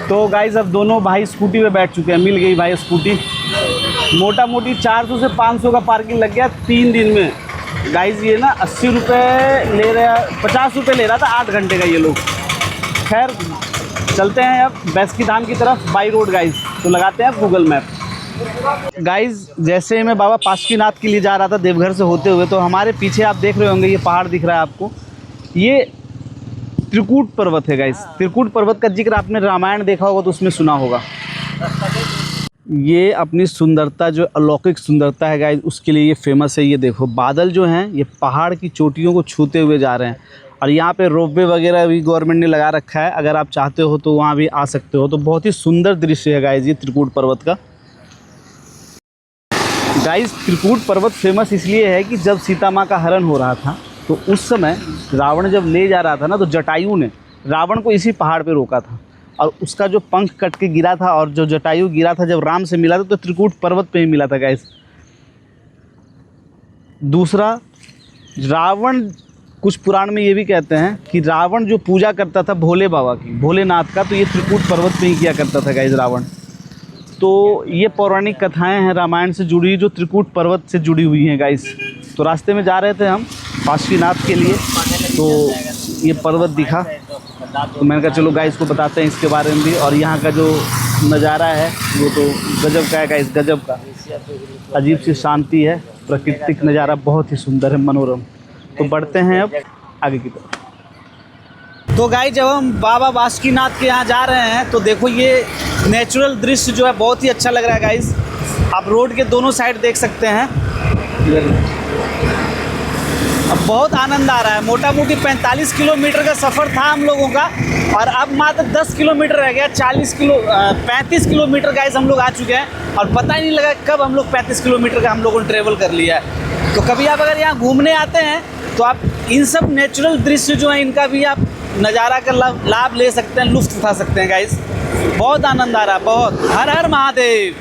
तो गाइज़ अब दोनों भाई स्कूटी पे बैठ चुके हैं, मिल गई भाई स्कूटी। मोटा मोटी 400 से 500 का पार्किंग लग गया 3 दिन में। गाइज़ ये ना 80 रुपये ले रहा, 50 रुपये ले रहा था 8 घंटे का ये लोग। खैर चलते हैं अब बैस्की धाम की तरफ बाई रोड गाइज़। तो लगाते हैं अब गूगल मैप। गाइज़ जैसे मैं बाबा बासुकीनाथ के लिए जा रहा था देवघर से होते हुए, तो हमारे पीछे आप देख रहे होंगे ये पहाड़ दिख रहा है आपको, ये त्रिकूट पर्वत है गाइस। त्रिकूट पर्वत का जिक्र आपने रामायण देखा होगा तो उसमें सुना होगा। ये अपनी सुंदरता जो अलौकिक सुंदरता है गाइस, उसके लिए ये फेमस है। ये देखो बादल जो हैं ये पहाड़ की चोटियों को छूते हुए जा रहे हैं, और यहाँ पे रोपवे वगैरह भी गवर्नमेंट ने लगा रखा है। अगर आप चाहते हो तो वहाँ भी आ सकते हो। तो बहुत ही सुंदर दृश्य है गाइस ये त्रिकूट पर्वत का। गाइस त्रिकूट पर्वत फेमस इसलिए है कि जब सीता माँ का हरण हो रहा था तो उस समय रावण जब ले जा रहा था ना, तो जटायु ने रावण को इसी पहाड़ पे रोका था, और उसका जो पंख कट के गिरा था और जो जटायु गिरा था जब राम से मिला था तो त्रिकूट पर्वत पे ही मिला था गाइस। दूसरा, रावण कुछ पुराण में ये भी कहते हैं कि रावण जो पूजा करता था भोले बाबा की, भोलेनाथ का, तो ये त्रिकूट पर्वत पे ही किया करता था गाइस रावण। तो ये पौराणिक कथाएं हैं रामायण से जुड़ी जो त्रिकूट पर्वत से जुड़ी हुई हैं गाइस। तो रास्ते में जा रहे थे हम बासुकीनाथ के लिए, तो ये पर्वत दिखा, तो मैंने कहा चलो गाइस को बताते हैं इसके बारे में भी। और यहाँ का जो नज़ारा है वो तो गजब का है गाइस, गजब का। अजीब सी शांति है, प्राकृतिक नज़ारा बहुत ही सुंदर है, मनोरम। तो बढ़ते हैं अब आगे की तरफ। तो गाइस जब हम बाबा बासुकीनाथ के यहाँ जा रहे हैं तो देखो ये नेचुरल दृश्य जो है बहुत ही अच्छा लग रहा है गाइस। आप रोड के दोनों साइड देख सकते हैं, अब बहुत आनंद आ रहा है। मोटा मोटी 45 किलोमीटर का सफ़र था हम लोगों का, और अब मात्र 10 किलोमीटर रह गया। 35 किलोमीटर गाइस हम लोग आ चुके हैं, और पता ही नहीं लगा कब हम लोग 35 किलोमीटर का हम लोगों ने ट्रेवल कर लिया है। तो कभी आप अगर यहाँ घूमने आते हैं तो आप इन सब नेचुरल दृश्य जो हैं इनका भी आप नज़ारा का लाभ ले सकते हैं, लुत्फ़ उठा सकते हैं गाइस। बहुत आनंद आ रहा है, बहुत। हर हर महादेव।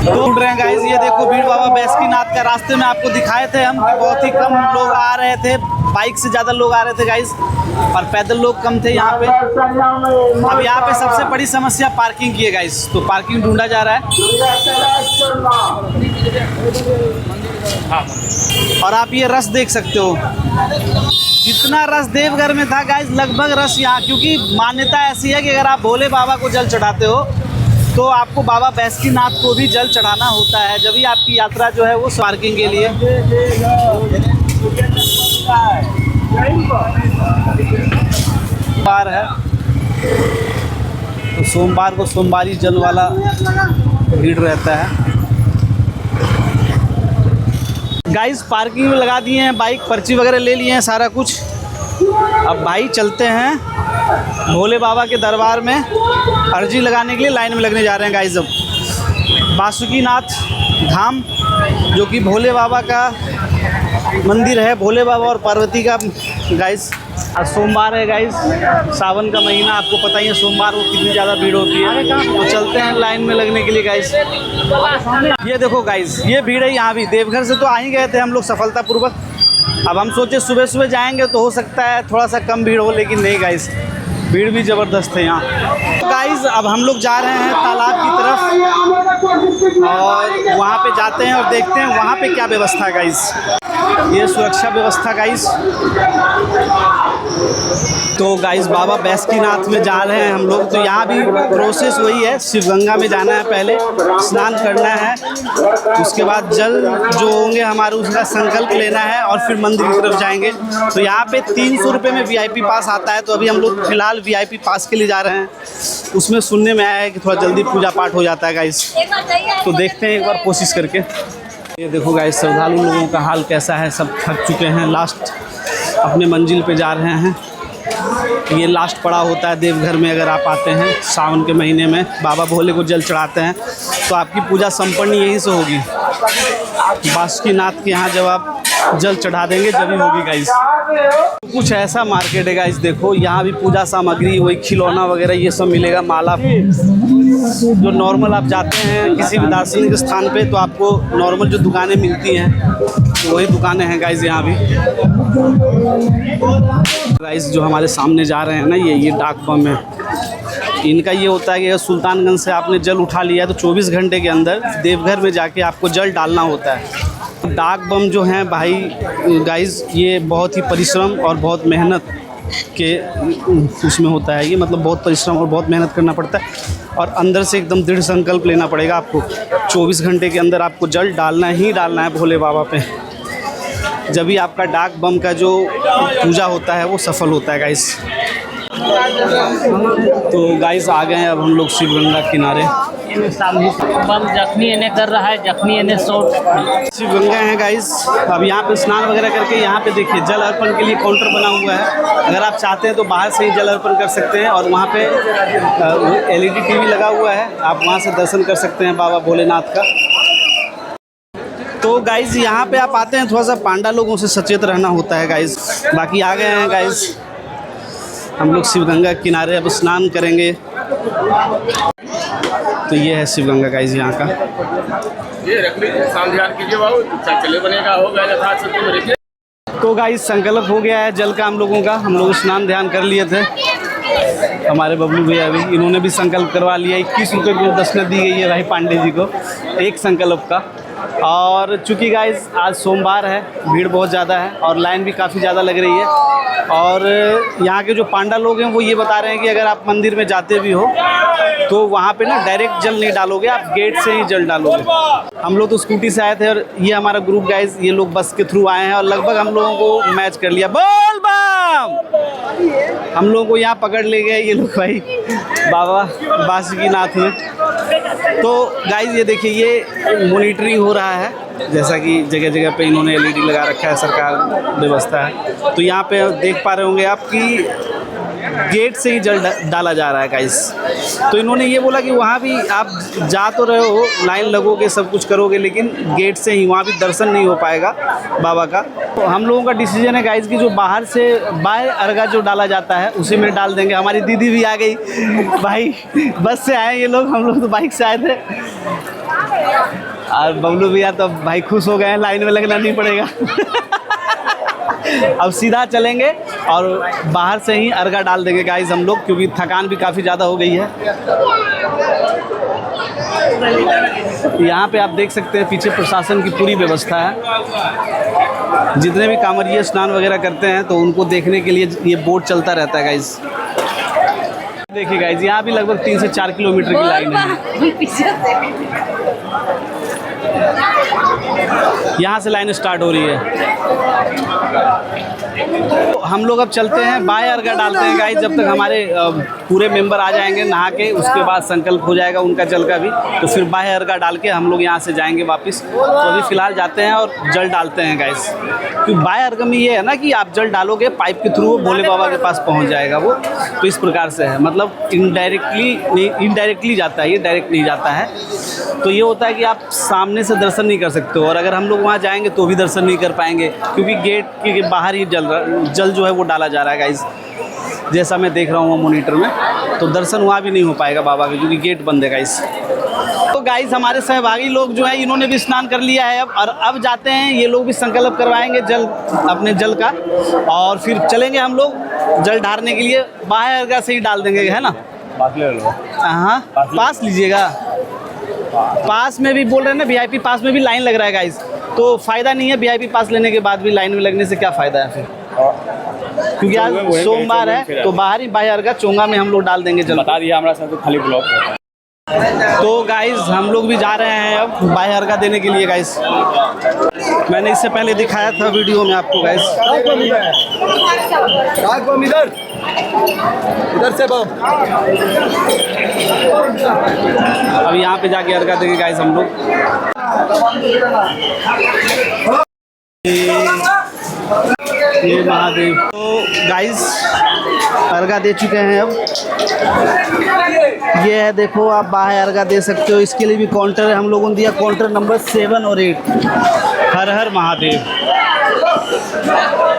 तो उड़ रहे हैं गाइस, ये देखो भीड़ बाबा बासुकीनाथ का। रास्ते में आपको दिखाए थे हम कि बहुत ही कम लोग आ रहे थे, बाइक से ज़्यादा लोग आ रहे थे गाइस, और पैदल लोग कम थे यहाँ पे। अब यहाँ पे सबसे बड़ी समस्या पार्किंग की है गाइस, तो पार्किंग ढूंढा जा रहा है। और आप ये रस देख सकते हो, जितना रस देवघर में था गाइस लगभग रस यहाँ, क्योंकि मान्यता ऐसी है कि अगर आप भोले बाबा को जल चढ़ाते हो तो आपको बाबा बासुकीनाथ को भी जल चढ़ाना होता है, जब भी आपकी यात्रा जो है वो पार्किंग के लिए। सोमवार है तो सोमवार को सोमवारी जल वाला भीड़ रहता है गाइस। पार्किंग में लगा दिए हैं बाइक, पर्ची वगैरह ले लिए हैं सारा कुछ। अब भाई चलते हैं भोले बाबा के दरबार में अर्जी लगाने के लिए, लाइन में लगने जा रहे हैं गाइस। अब बासुकीनाथ धाम जो कि भोले बाबा का मंदिर है, भोले बाबा और पार्वती का गाइस। आज सोमवार है गाइस, सावन का महीना, आपको पता ही है सोमवार को कितनी ज़्यादा भीड़ होती है। तो चलते हैं लाइन में लगने के लिए गाइस। ये देखो गाइस, ये भीड़ है यहाँ भी। देवघर से तो आ ही गए थे हम लोग सफलतापूर्वक। अब हम सोचे सुबह सुबह जाएंगे तो हो सकता है थोड़ा सा कम भीड़ हो, लेकिन नहीं गाइस, भीड़ भी ज़बरदस्त है यहाँ। तो गाइस अब हम लोग जा रहे हैं तालाब की तरफ, और वहाँ पे जाते हैं और देखते हैं वहाँ पे क्या व्यवस्था है गाइस। ये सुरक्षा व्यवस्था गाइस। तो गाइस बाबा बासुकीनाथ में जा रहे हैं हम लोग। तो यहाँ भी प्रोसेस वही है, शिवगंगा में जाना है, पहले स्नान करना है, उसके बाद जल जो होंगे हमारे उसका संकल्प लेना है, और फिर मंदिर की तरफ जाएंगे। तो यहाँ पे 300 रुपये में VIP पास आता है। तो अभी हम लोग फिलहाल VIP पास के लिए जा रहे हैं। उसमें सुनने में आया है कि थोड़ा जल्दी पूजा पाठ हो जाता है गाइस। तो देखते हैं एक बार कोशिश करके। ये देखो गाइस श्रद्धालु लोगों का हाल कैसा है, सब थक चुके हैं, लास्ट अपने मंजिल पे जा रहे हैं। ये लास्ट पड़ाव होता है देवघर में। अगर आप आते हैं सावन के महीने में, बाबा भोले को जल चढ़ाते हैं, तो आपकी पूजा संपन्न यहीं से होगी। बासुकीनाथ के यहाँ जब आप जल चढ़ा देंगे जब ही होगी गाइस। कुछ ऐसा मार्केट है गाइस, देखो यहाँ भी पूजा सामग्री, वही खिलौना वगैरह ये सब मिलेगा। माला जो नॉर्मल आप जाते हैं किसी भी दार्शनिक स्थान पे तो आपको नॉर्मल जो दुकानें मिलती हैं तो वही दुकानें हैं गाइस यहाँ भी। गाइस जो हमारे सामने जा रहे हैं ना, ये डाक बम है। इनका ये होता है कि अगर सुल्तानगंज से आपने जल उठा लिया है तो 24 घंटे के अंदर देवघर में जाके आपको जल डालना होता है। डाक बम जो हैं भाई गाइस, ये बहुत ही परिश्रम और बहुत मेहनत के उसमें होता है। ये मतलब बहुत परिश्रम और बहुत मेहनत करना पड़ता है और अंदर से एकदम दृढ़ संकल्प लेना पड़ेगा आपको। 24 घंटे के अंदर आपको जल डालना ही डालना है भोले बाबा पे, जब भी आपका डाक बम का जो पूजा होता है वो सफल होता है गाइस। तो गाइस आ गए हैं अब हम लोग शिवगंगा किनारे। बम जखनी इन्हें कर रहा है, जखनी इन्हें शॉट। शिवगंगा है गाइस। अब यहाँ पे स्नान वगैरह करके यहाँ पे देखिए जल अर्पण के लिए काउंटर बना हुआ है। अगर आप चाहते हैं तो बाहर से ही जल अर्पण कर सकते हैं और वहाँ पे LED TV लगा हुआ है, आप वहाँ से दर्शन कर सकते हैं बाबा भोलेनाथ का। तो गाइस यहाँ पे आप आते हैं थोड़ा सा पांडा लोगों से सचेत रहना होता है गाइस। बाकी आ गए हैं गाइस हम लोग शिवगंगा किनारे, अब स्नान करेंगे। तो ये है शिवगंगा गाइस यहाँ का। ये रख लीजिए, ध्यान कीजिए बाबू, चले बनेगा हो गया। तो गाइस संकल्प हो गया है जल का हम लोगों का। हम लोग स्नान ध्यान कर लिए थे, हमारे बबलू भैया भी, इन्होंने भी संकल्प करवा लिया। 21 रुपये की दक्षिणा दी गई है भाई पांडे जी को एक संकल्प का। और चूँकि गाइस आज सोमवार है, भीड़ बहुत ज़्यादा है और लाइन भी काफ़ी ज़्यादा लग रही है। और यहाँ के जो पांडा लोग हैं वो ये बता रहे हैं कि अगर आप मंदिर में जाते भी हो तो वहाँ पे ना डायरेक्ट जल नहीं डालोगे, आप गेट से ही जल डालोगे। हम लोग तो स्कूटी से आए थे और ये हमारा ग्रुप गाइस, ये लोग बस के थ्रू आए हैं और लगभग हम लोगों को मैच कर लिया। बोल बम! हम लोगों को यहाँ पकड़ ले गए ये लोग भाई बाबा बासुकीनाथ में। तो गाइस ये देखिए, ये मॉनिटरिंग हो रहा है, जैसा कि जगह जगह पे इन्होंने LED लगा रखा है, सरकार व्यवस्था है। तो यहाँ पे देख पा रहे होंगे आप कि गेट से ही जल डाला जा रहा है गाइस। तो इन्होंने ये बोला कि वहाँ भी आप जा तो रहे हो, लाइन लगोगे, सब कुछ करोगे, लेकिन गेट से ही, वहाँ भी दर्शन नहीं हो पाएगा बाबा का। तो हम लोगों का डिसीजन है गाइस कि जो बाहर से बाहर अर्घा जो डाला जाता है उसी में डाल देंगे। हमारी दीदी भी आ गई भाई, बस से आए ये लोग, हम लोग तो बाइक से आए थे। और बबलू भैया तो भाई खुश हो गए हैं, लाइन में लगना नहीं पड़ेगा। अब सीधा चलेंगे और बाहर से ही अर्घा डाल देंगे गाइस हम लोग, क्योंकि थकान भी काफ़ी ज़्यादा हो गई है। यहाँ पे आप देख सकते हैं पीछे प्रशासन की पूरी व्यवस्था है। जितने भी कांवरिये स्नान वगैरह करते हैं तो उनको देखने के लिए ये बोट चलता रहता है गाइस। देखिए गाइस, यहाँ भी लगभग 3 से 4 किलोमीटर की लाइन है। यहाँ से लाइन स्टार्ट हो रही है। तो हम लोग अब चलते हैं, बाय अर्घा डालते हैं गाइस। जब तक हमारे पूरे मेंबर आ जाएंगे नहा के, उसके बाद संकल्प हो जाएगा उनका जल का भी, तो फिर बाय अर्घा डाल के हम लोग यहाँ से जाएंगे वापस। तो अभी फ़िलहाल जाते हैं और जल डालते हैं गाइस। क्योंकि बाय अर्घा में ये है ना कि आप जल डालोगे पाइप के थ्रू, भोले बाबा के पास पहुँच जाएगा वो। तो इस प्रकार से है, मतलब इनडायरेक्टली जाता है, ये डायरेक्ट नहीं जाता है। तो ये होता है कि आप सामने से दर्शन नहीं कर सकते हो, और अगर हम लोग वहाँ जाएंगे तो भी दर्शन नहीं कर पाएंगे, क्योंकि गेट के बाहर ही जल जो है वो डाला जा रहा है गाइस। जैसा मैं देख रहा हूँ मॉनिटर में, तो दर्शन वहाँ भी नहीं हो पाएगा बाबा के, क्योंकि गेट बंद है गाइस। तो गाइस हमारे सहभागी लोग जो है इन्होंने भी स्नान कर लिया है अब जाते हैं, ये लोग भी संकल्प करवाएंगे अपने जल का, और फिर चलेंगे हम लोग जल ढारने के लिए। बाहर अर्घा से ही डाल देंगे, है ना? पास ले लो। हाँ, पास लीजिएगा। पास में भी बोल रहे हैं ना, VIP पास में भी लाइन लग रहा है गाइस, तो फ़ायदा नहीं है VIP पास लेने के बाद भी लाइन में लगने से क्या फ़ायदा है फिर, क्योंकि आज सोमवार है। तो बाहर ही बाहर अर्घा चोंगा में हम लोग डाल देंगे जल। बता दिया हमारा सब तो खाली ब्लॉक होता है। तो गाइस हम लोग भी जा रहे हैं अब बाहर अर्घा देने के लिए गाइस। मैंने इससे पहले दिखाया था वीडियो में आपको गाइस। इधर से बम। अब यहाँ पे जाके अर्घा देंगे गाइस हम लोग। ये महादेव। तो गाइस अर्घा दे चुके हैं अब। ये है, देखो आप बाहर अर्घा दे सकते हो। इसके लिए भी काउंटर है, हम लोगों ने दिया काउंटर नंबर 7 और 8। हर हर महादेव। हाँ